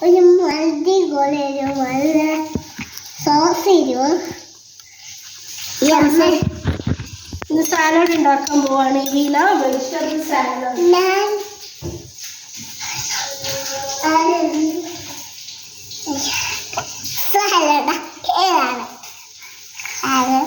ഒരു മന്തി പോലെ നല്ല സോസ് തരുമോ? ഇന്ന് സാലഡ് ഉണ്ടാക്കാൻ പോവാണ്. വീണ വെജിറ്റബിൾ സാലഡ്. ഞാൻ സാലഡ് ഏതാണ് അത്?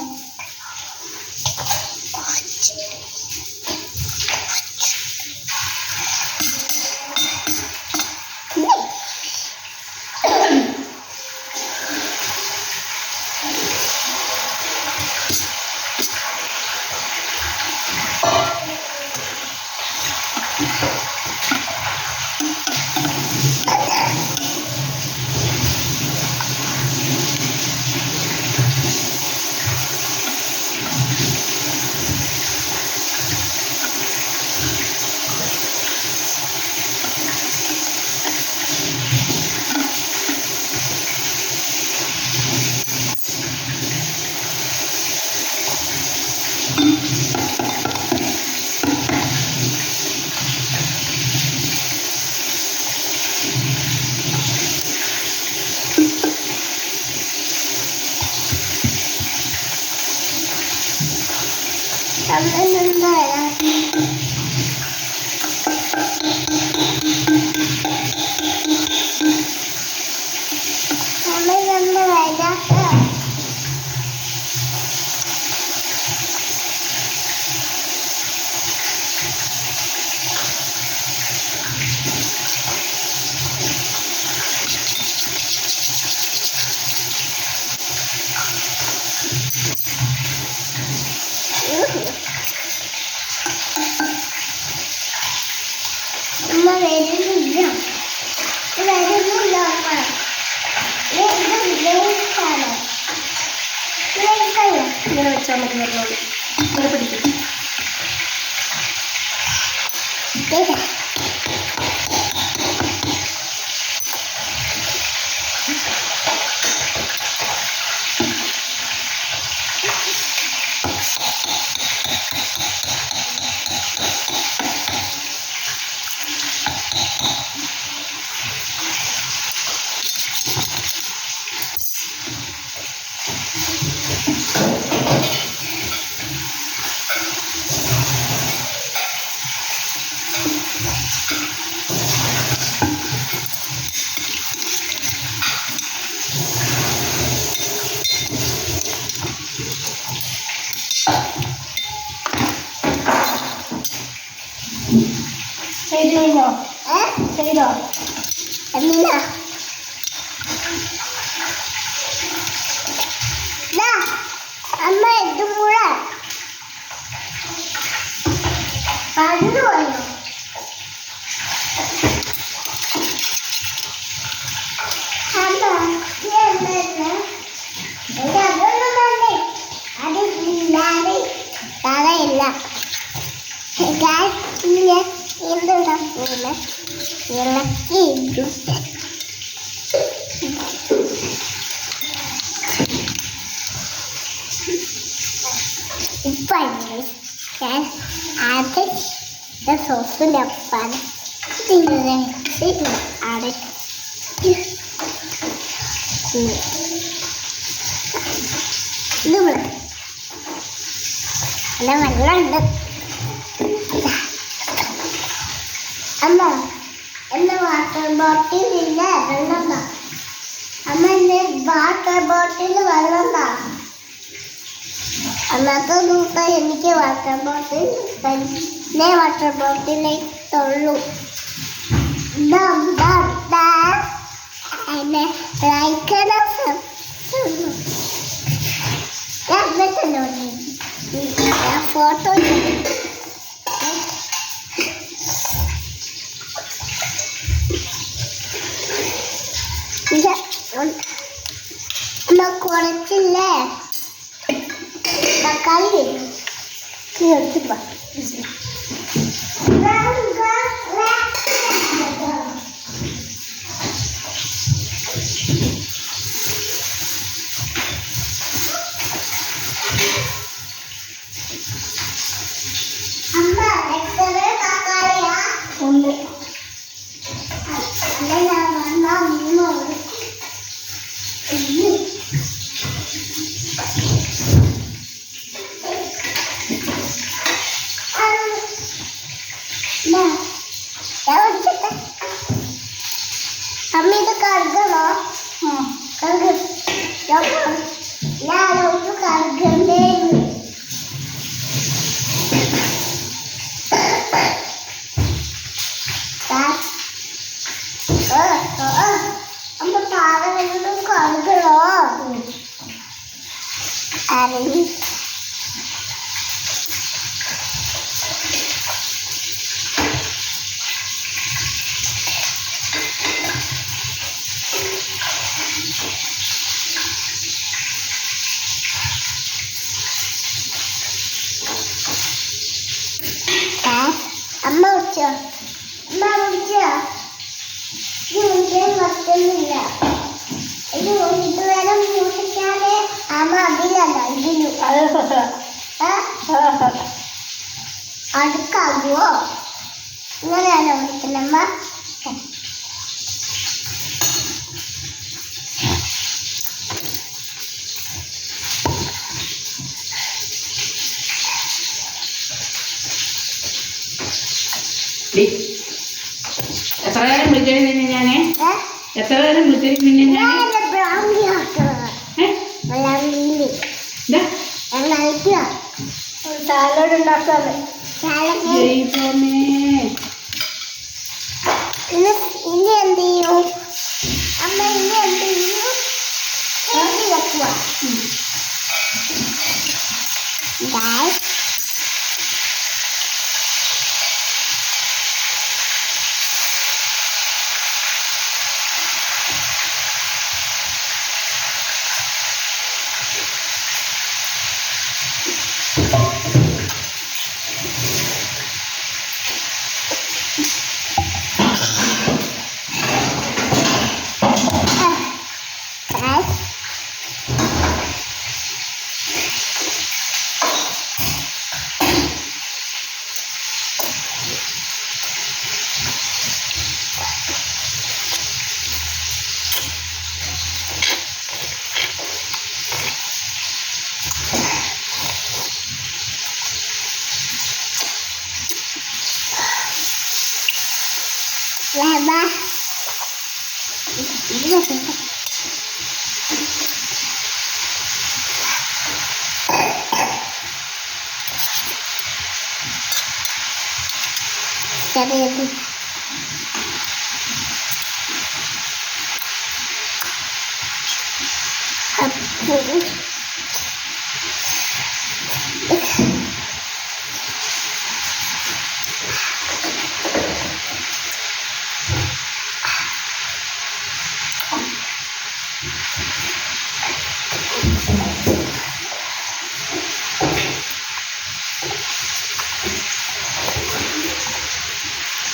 ഇങ്ങനെ വെച്ചാൽ മതി. പറഞ്ഞോളൂ. ഇങ്ങനെ പിടിക്കും. ചെയ്തോ? ചെയ്തോ? അല്ല അമ്മ ഇതും കൂടെ പറഞ്ഞു പോയോ? അമ്മ അതൊന്നും തന്നെ അത് ഇല്ലാതെ തറയില്ല. എന്തുണ്ടാക്കൂല ഇളക്കി ഇപ്പൊ ഞാൻ അത് സോസിൻ്റെ ഒപ്പാണ് അടച്ച് ഇത് നല്ല വെള്ളമുണ്ട്. അമ്മ എന്റെ വാട്ടർ ബോട്ടിലില്ല വെള്ളം താ. അമ്മ എന്റെ വാട്ടർ ബോട്ടിൽ വെള്ളം താ. അന്നത്തെ ദിവസം എനിക്ക് വാട്ടർ ബോട്ടിൽ തന്നെ വാട്ടർ ബോട്ടിലേക്കുള്ളൂ. ഫോട്ടോ കുറച്ചില്ലേ തക്കാളി എടുത്തിപ്പോ അമ്മ എത്ര തക്കാളിയാ? 1 അമ്മ ഇത് കറുകണോ? കറുക ഞാനൊരു കറുകണ്ടേ. അമ്മ താഴെ കറുകണോ? അരി അമ്മ വിളിച്ചോ? അമ്മ വിളിച്ചോ? ഇത് വിളിക്കാൻ പറ്റുന്നില്ല. ഇത് ഇതുവരെ മൂട്ടിക്കാതെ അമ്മ അതിലല്ല ഇതിലും അടുക്കാകുവോ? ഇങ്ങനെയാണോ വിളിക്കുന്നമ്മ? എത്ര നേരം വിളിച്ചതിന് നിന്നെ ഞാനേ? എത്ര നേരം വിളിച്ചതിന് നിന്നെ ഞാൻ? സാലഡ് ഉണ്ടാക്കാതെ ഇനി എന്ത് ചെയ്യും അമ്മ? ഇനി എന്ത് ചെയ്യും? വെക്കുക. Laba. Jadi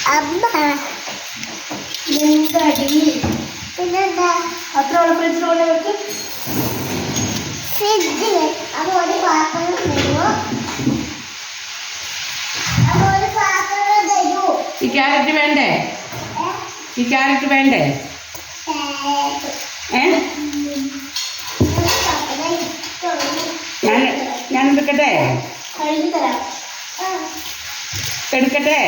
Abba. Jadi പിന്നെന്താ അത്ര ഉള്ളപ്പോഴത്തേക്ക് കൊണ്ട് വെക്ക്. ഫ്രിഡ്ജ് അതുപോലെ പാത്രം തരുമോ? അതുപോലെ പാത്രം തരുമോ? ഈ ക്യാരറ്റ് വേണ്ടേ? ഈ ക്യാരറ്റ് വേണ്ടേ? ഞാൻ എടുക്കട്ടെ? കഴുകി തരാം. എടുക്കട്ടെ?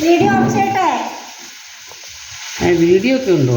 വീഡിയോ ഓഫ് ചെയ്യട്ടെ? വീഡിയോ ഒക്കെ ഉണ്ടോ?